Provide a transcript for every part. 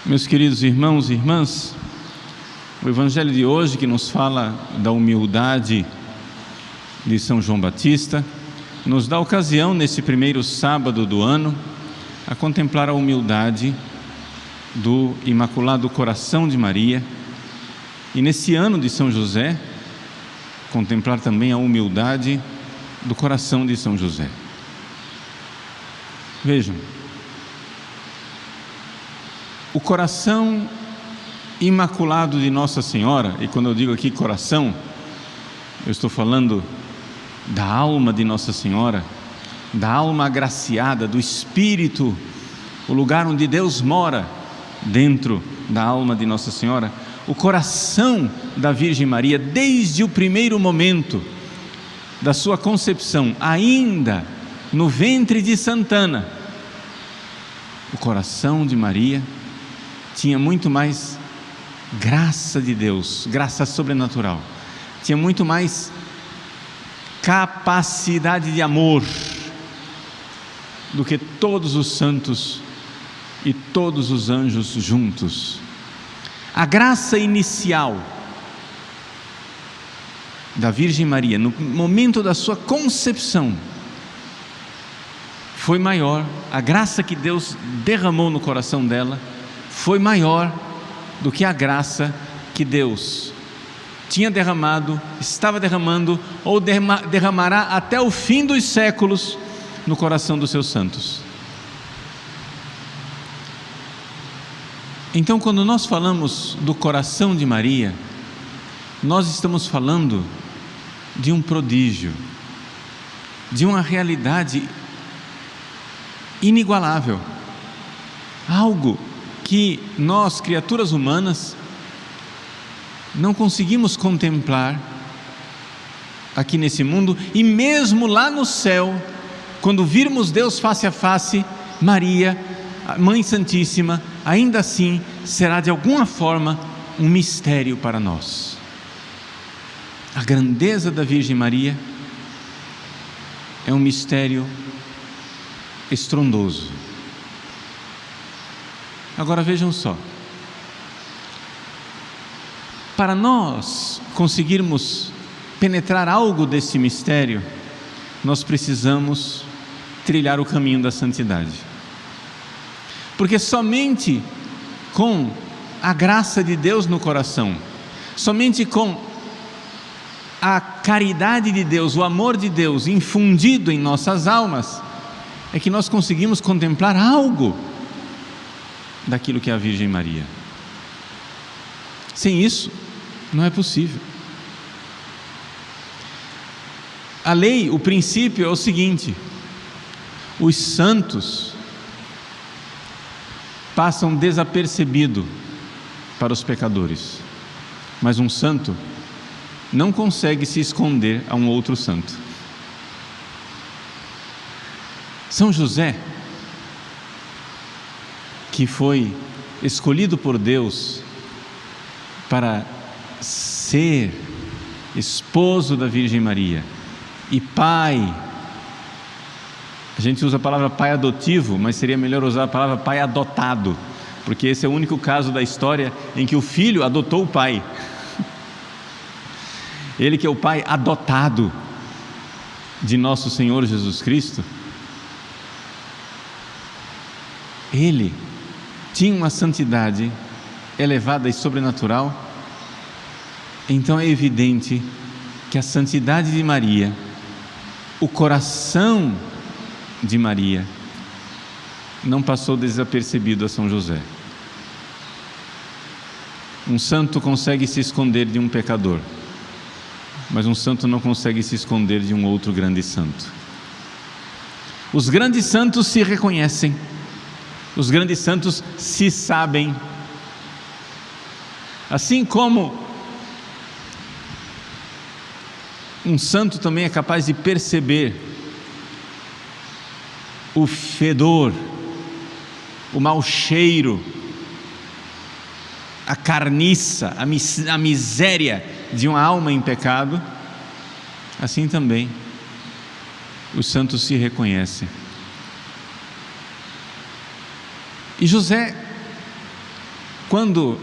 Meus queridos irmãos e irmãs, o Evangelho de hoje, que nos fala da humildade de São João Batista, nos dá ocasião, nesse primeiro sábado do ano, a contemplar a humildade do Imaculado Coração de Maria, e nesse ano de São José, contemplar também a humildade do coração de São José. Vejam, o coração imaculado de Nossa Senhora, e quando eu digo aqui coração, eu estou falando da alma de Nossa Senhora, da alma agraciada, do Espírito, o lugar onde Deus mora dentro da alma de Nossa Senhora. O coração da Virgem Maria, desde o primeiro momento da sua concepção, ainda no ventre de Santana, o coração de Maria tinha muito mais graça de Deus, graça sobrenatural, tinha muito mais capacidade de amor do que todos os santos e todos os anjos juntos. A graça inicial da Virgem Maria, no momento da sua concepção, foi maior, a graça que Deus derramou no coração dela foi maior do que a graça que Deus tinha derramado, estava derramando ou derramará até o fim dos séculos no coração dos seus santos. Então, quando nós falamos do coração de Maria, nós estamos falando de um prodígio, de uma realidade inigualável, algo que nós, criaturas humanas, não conseguimos contemplar aqui nesse mundo, e mesmo lá no céu, quando virmos Deus face a face, Maria, a Mãe Santíssima, ainda assim será de alguma forma um mistério para nós. A grandeza da Virgem Maria é um mistério estrondoso. Agora vejam só, para nós conseguirmos penetrar algo desse mistério, nós precisamos trilhar o caminho da santidade, porque somente com a graça de Deus no coração, somente com a caridade de Deus, o amor de Deus infundido em nossas almas, é que nós conseguimos contemplar algo daquilo que é a Virgem Maria. Sem isso, não é possível. A lei, o princípio é o seguinte: os santos passam desapercebido para os pecadores, mas um santo não consegue se esconder a um outro santo. São José, que foi escolhido por Deus para ser esposo da Virgem Maria e pai, a gente usa a palavra pai adotivo, mas seria melhor usar a palavra pai adotado, porque esse é o único caso da história em que o filho adotou o pai. Ele que é o pai adotado de nosso Senhor Jesus Cristo, ele tinha uma santidade elevada e sobrenatural. Então é evidente que a santidade de Maria, o coração de Maria, não passou desapercebido a São José. Um santo consegue se esconder de um pecador, mas um santo não consegue se esconder de um outro grande santo. Os grandes santos se reconhecem, os grandes santos se sabem, assim como um santo também é capaz de perceber o fedor, o mau cheiro, a carniça, a miséria de uma alma em pecado. Assim também os santos se reconhecem. E José quando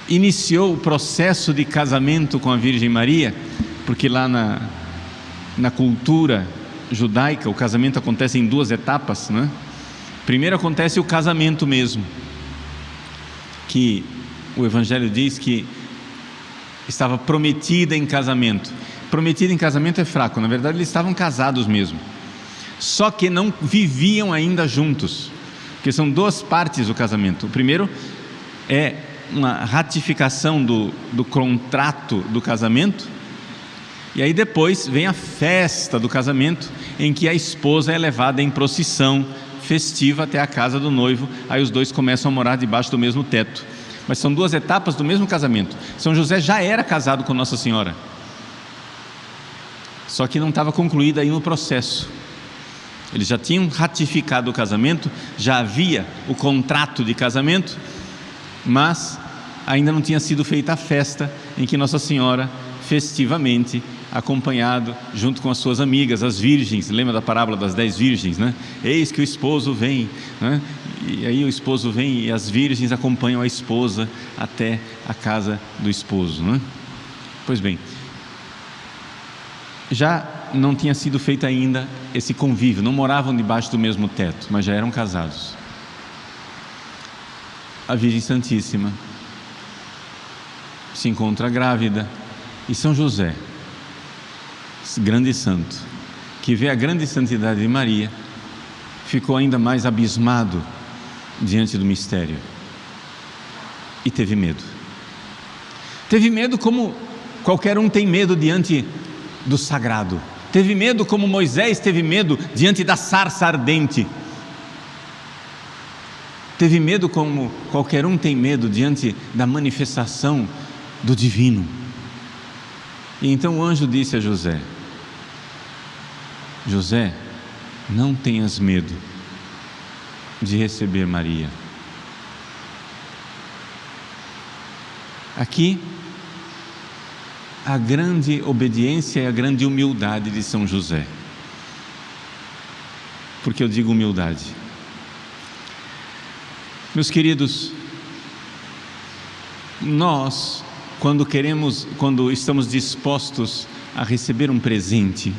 iniciou o processo de casamento com a Virgem Maria, porque lá na cultura judaica o casamento acontece em duas etapas, né? Primeiro acontece o casamento mesmo, que o Evangelho diz que estava prometida em casamento. Prometida em casamento é fraco, na verdade eles estavam casados mesmo, só que não viviam ainda juntos, porque são duas partes do casamento. O primeiro é uma ratificação do contrato do casamento, e aí depois vem a festa do casamento, em que a esposa é levada em procissão festiva até a casa do noivo. Aí os dois começam a morar debaixo do mesmo teto. Mas são duas etapas do mesmo casamento. São José já era casado com Nossa Senhora, só que não estava concluído aí no processo. Eles já tinham ratificado o casamento, já havia o contrato de casamento, mas ainda não tinha sido feita a festa em que Nossa Senhora festivamente, acompanhado junto com as suas amigas, as virgens, lembra da parábola das 10 virgens, né? Eis que o esposo vem, né? E aí o esposo vem e as virgens acompanham a esposa até a casa do esposo, né? Pois bem, já não tinha sido feito ainda esse convívio, não moravam debaixo do mesmo teto, mas já eram casados. A Virgem Santíssima se encontra grávida, e São José, grande santo, que vê a grande santidade de Maria, ficou ainda mais abismado diante do mistério e teve medo. Teve medo como qualquer um tem medo diante do sagrado. Teve medo como Moisés teve medo diante da sarça ardente. Teve medo como qualquer um tem medo diante da manifestação do divino. E então o anjo disse a José: José, não tenhas medo de receber Maria. Aqui, a grande obediência e a grande humildade de São José. Por que eu digo humildade? Meus queridos, nós, quando estamos dispostos a receber um presente,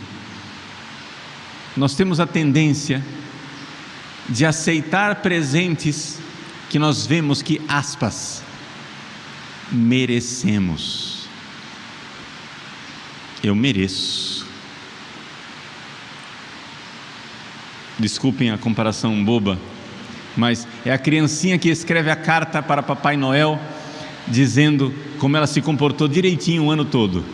nós temos a tendência de aceitar presentes que nós vemos que, aspas, merecemos. Eu mereço. Desculpem a comparação boba, mas é a criancinha que escreve a carta para Papai Noel, dizendo como ela se comportou direitinho o ano todo.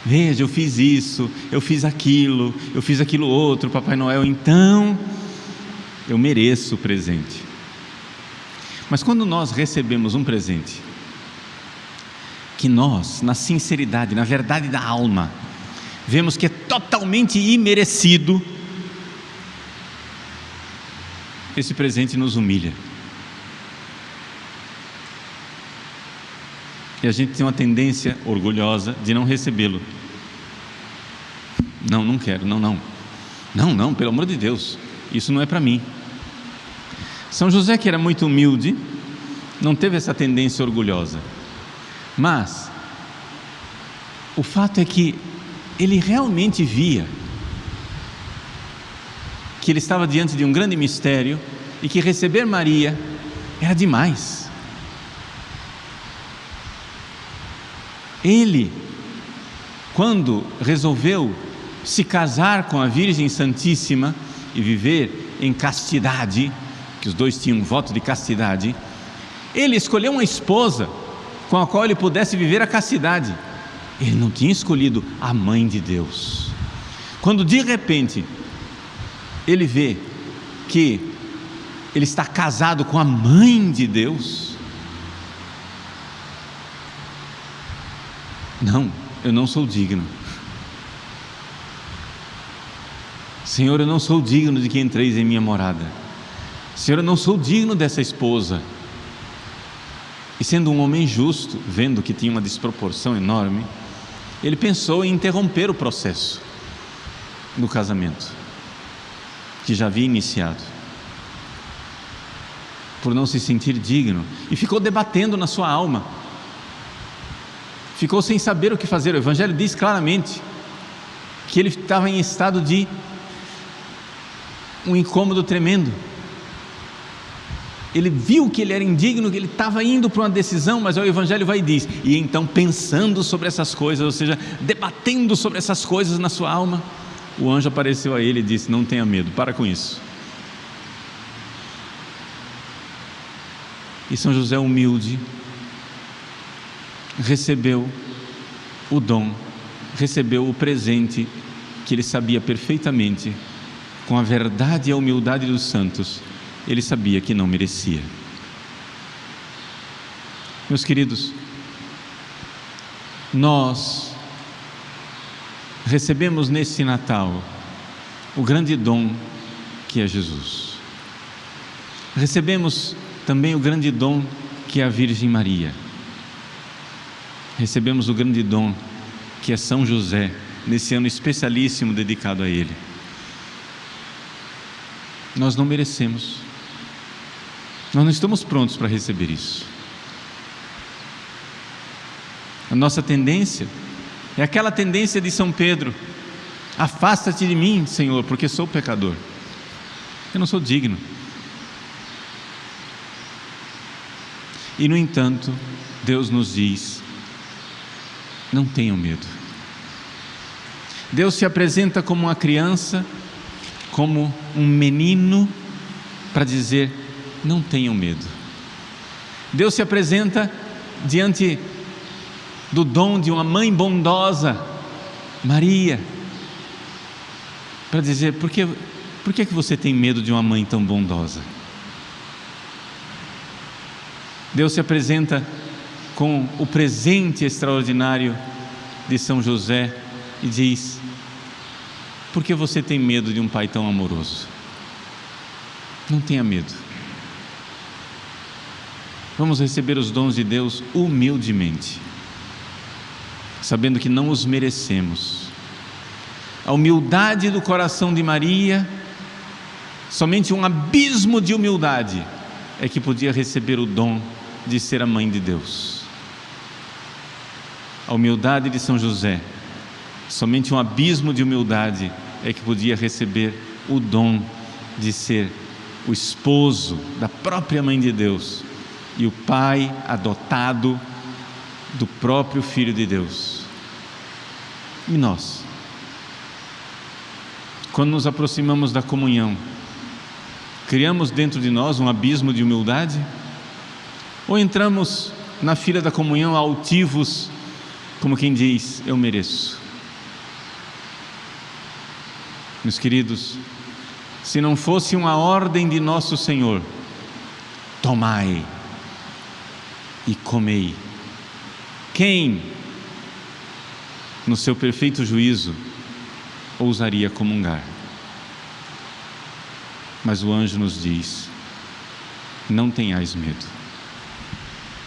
Veja, eu fiz isso, eu fiz aquilo outro, Papai Noel, então eu mereço o presente. Mas quando nós recebemos um presente que nós, na sinceridade, na verdade da alma, vemos que é totalmente imerecido, esse presente nos humilha. E a gente tem uma tendência orgulhosa de não recebê-lo. Não quero, não, pelo amor de Deus, isso não é para mim. São José, que era muito humilde, não teve essa tendência orgulhosa, mas o fato é que ele realmente via que ele estava diante de um grande mistério e que receber Maria era demais. Ele, quando resolveu se casar com a Virgem Santíssima e viver em castidade, que os dois tinham um voto de castidade, ele escolheu uma esposa com a qual ele pudesse viver a castidade. Ele não tinha escolhido a Mãe de Deus. Quando de repente ele vê que ele está casado com a Mãe de Deus, não, eu não sou digno. Senhor, eu não sou digno de que entreis em minha morada. Senhor, eu não sou digno dessa esposa. E sendo um homem justo, vendo que tinha uma desproporção enorme, ele pensou em interromper o processo do casamento, que já havia iniciado. por não se sentir digno, e ficou debatendo na sua alma, ficou sem saber o que fazer. O Evangelho diz claramente que ele estava em estado de um incômodo tremendo. Ele viu que ele era indigno, que ele estava indo para uma decisão, mas o Evangelho vai e diz: e então, pensando sobre essas coisas, ou seja, debatendo sobre essas coisas na sua alma, o anjo apareceu a ele e disse: não tenha medo, para com isso. E São José, humilde, recebeu o dom, recebeu o presente que ele sabia perfeitamente, com a verdade e a humildade dos santos, ele sabia que não merecia. Meus queridos, nós recebemos nesse Natal o grande dom que é Jesus. Recebemos também o grande dom que é a Virgem Maria. Recebemos o grande dom que é São José, nesse ano especialíssimo dedicado a ele. Nós não merecemos, nós não estamos prontos para receber isso. A nossa tendência é aquela tendência de São Pedro: afasta-te de mim, Senhor, porque sou pecador, eu não sou digno. E no entanto, Deus nos diz: não tenham medo. Deus se apresenta como uma criança, como um menino, para dizer: não tenham medo. Deus se apresenta diante do dom de uma mãe bondosa, Maria, para dizer: por que você tem medo de uma mãe tão bondosa? Deus se apresenta com o presente extraordinário de São José e diz: por que você tem medo de um pai tão amoroso? Não tenha medo. Vamos receber os dons de Deus humildemente, sabendo que não os merecemos. A humildade do coração de Maria, somente um abismo de humildade é que podia receber o dom de ser a mãe de Deus. A humildade de São José, somente um abismo de humildade é que podia receber o dom de ser o esposo da própria mãe de Deus e o pai adotado do próprio Filho de Deus. E nós, quando nos aproximamos da comunhão, criamos dentro de nós um abismo de humildade? Ou entramos na fila da comunhão altivos, como quem diz: eu mereço? Meus queridos, se não fosse uma ordem de nosso Senhor: tomai e comei, quem, no seu perfeito juízo, ousaria comungar? Mas o anjo nos diz: não tenhais medo.